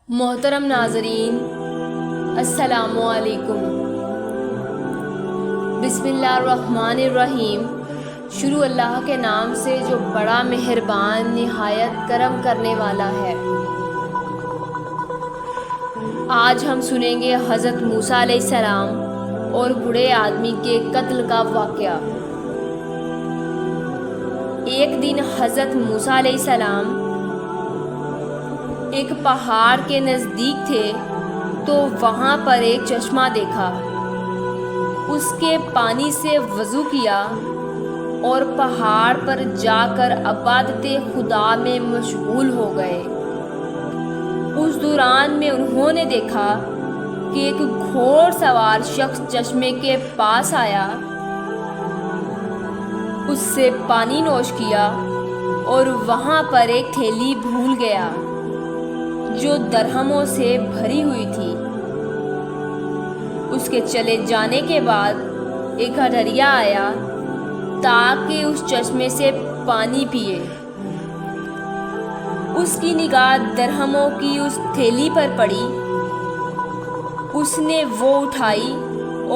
محترم ناظرین، السلام علیکم۔ بسم اللہ الرحمن الرحیم۔ شروع اللہ کے نام سے جو بڑا مہربان نہایت کرم کرنے والا ہے۔ آج ہم سنیں گے حضرت موسیٰ علیہ السلام اور بوڑھے آدمی کے قتل کا واقعہ۔ ایک دن حضرت موسیٰ علیہ السلام ایک پہاڑ کے نزدیک تھے تو وہاں پر ایک چشمہ دیکھا۔ اس کے پانی سے وضو کیا اور پہاڑ پر جا کر عبادت خدا میں مشغول ہو گئے۔ اس دوران میں انہوں نے دیکھا کہ ایک گھوڑ سوار شخص چشمے کے پاس آیا، اس سے پانی نوش کیا اور وہاں پر ایک تھیلی بھول گیا جو درہموں سے بھری ہوئی تھی۔ اس کے چلے جانے کے بعد ایک گڈریا آیا تاکہ اس چشمے سے پانی پیے۔ اس کی نگاہ درہموں کی اس تھیلی پر پڑی، اس نے وہ اٹھائی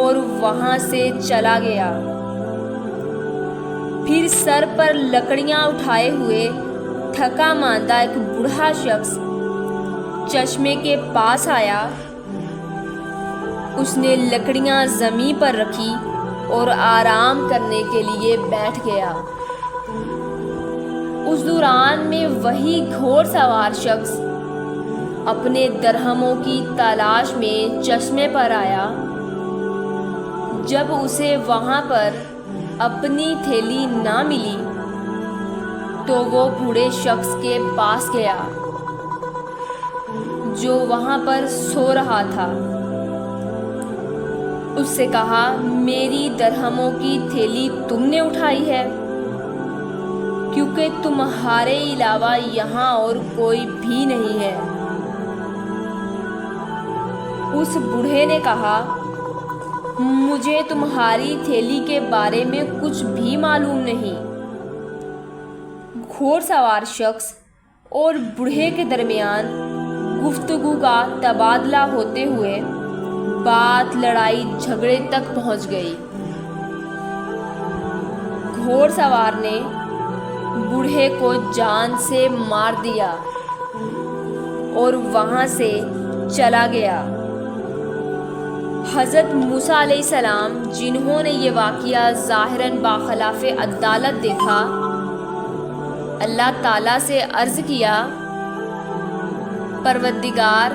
اور وہاں سے چلا گیا۔ پھر سر پر لکڑیاں اٹھائے ہوئے تھکا ماندہ ایک بوڑھا شخص چشمے کے پاس آیا۔ اس نے لکڑیاں زمین پر رکھی اور آرام کرنے کے لیے بیٹھ گیا۔ اس دوران میں وہی گھوڑ سوار شخص اپنے درہموں کی تلاش میں چشمے پر آیا۔ جب اسے وہاں پر اپنی تھیلی نہ ملی تو وہ بوڑھے شخص کے پاس گیا جو وہاں پر سو رہا تھا۔ اس سے کہا، میری درہموں کی تھیلی تم نے اٹھائی ہے کیونکہ تمہارے علاوہ یہاں اور کوئی بھی نہیں ہے۔ اس بوڑھے نے کہا، مجھے تمہاری تھیلی کے بارے میں کچھ بھی معلوم نہیں۔ گھوڑ سوار شخص اور بوڑھے کے درمیان گفتگو کا تبادلہ ہوتے ہوئے بات لڑائی جھگڑے تک پہنچ گئی۔ گھوڑ سوار نے بوڑھے کو جان سے مار دیا اور وہاں سے چلا گیا۔ حضرت موسیٰ علیہ السلام، جنہوں نے یہ واقعہ ظاہراً باخلاف عدالت دیکھا، اللہ تعالیٰ سے عرض کیا، پروردگار،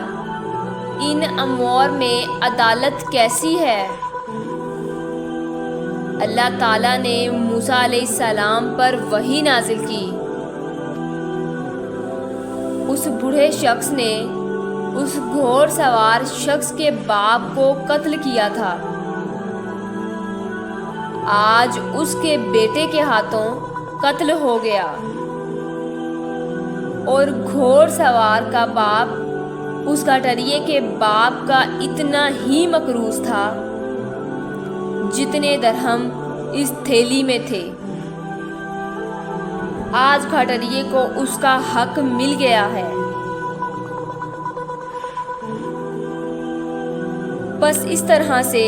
ان امور میں عدالت کیسی ہے؟ اللہ تعالیٰ نے موسیٰ علیہ السلام پر وحی نازل کی۔ اس بوڑھے شخص نے اس گھوڑ سوار شخص کے باپ کو قتل کیا تھا۔ آج اس کے بیٹے کے ہاتھوں قتل ہو گیا، اور گھوڑ سوار کا باپ اس گڈریے کے باپ کا اتنا ہی مقروض تھا جتنے درہم اس تھیلی میں تھے۔ آج گڈریے کو اس کا حق مل گیا ہے۔ بس اس طرح سے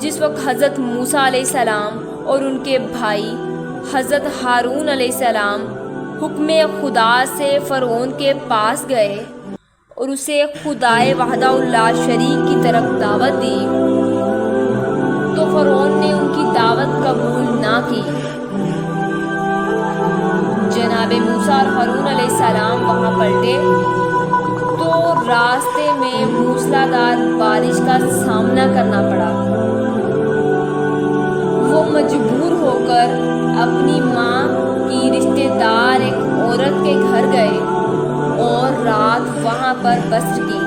جس وقت حضرت موسیٰ علیہ السلام اور ان کے بھائی حضرت ہارون علیہ السلام حکم خدا سے فرعون کے پاس گئے اور اسے خدائے وحدہ لا شریک کی طرف دعوت دی تو فرعون نے ان کی دعوت قبول نہ کی۔ جناب موسیٰ اور ہارون علیہ السلام وہاں پلٹے تو راستے میں موسلادھار بارش کا سامنا کرنا پڑا۔ وہ مجبور ہو کر اپنی ماں کی رشتہ دار ایک عورت کے گھر گئے اور رات وہاں پر بسر کی۔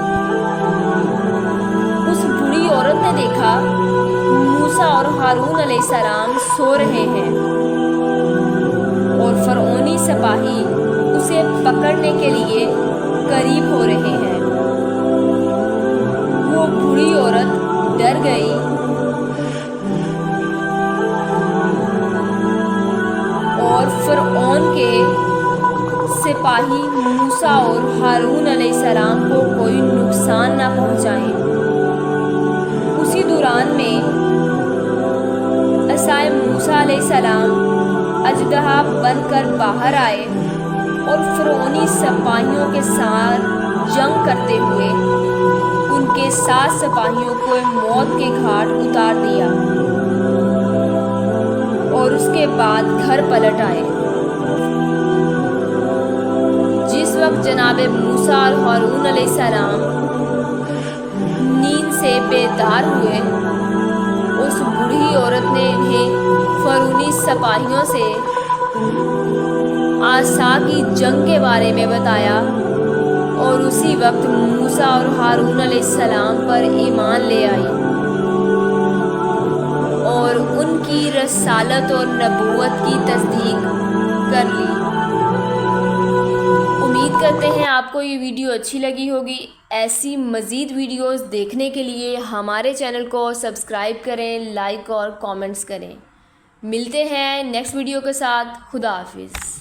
اس بوڑھی عورت نے دیکھا موسیٰ اور ہارون علیہ السلام سو رہے ہیں اور فرعونی سپاہی اسے پکڑنے کے لیے قریب ہو رہے ہیں۔ وہ بوڑھی عورت ڈر گئی اور فرعون کے سپاہی موسیٰ اور ہارون علیہ السلام کو کوئی نقصان نہ پہنچائیں۔ اسی دوران میں عصائے موسیٰ علیہ السلام اژدہا بن کر باہر آئے اور فرعونی سپاہیوں کے ساتھ جنگ کرتے ہوئے ان کے 7 سپاہیوں کو موت کے گھاٹ اتار دیا اور اس کے بعد گھر پلٹ آئے۔ جس وقت جناب موسیٰ اور ہارون علیہ السلام نیند سے بیدار ہوئے، اس بوڑھی عورت نے انہیں فرعونی سپاہیوں سے عصا کی جنگ کے بارے میں بتایا اور اسی وقت موسیٰ اور ہارون علیہ السلام پر ایمان لے آئی اور ان کی رسالت اور نبوت کی تصدیق کر لی۔ امید کرتے ہیں آپ کو یہ ویڈیو اچھی لگی ہوگی۔ ایسی مزید ویڈیوز دیکھنے کے لیے ہمارے چینل کو سبسکرائب کریں، لائک اور کامنٹس کریں۔ ملتے ہیں نیکسٹ ویڈیو کے ساتھ۔ خدا حافظ۔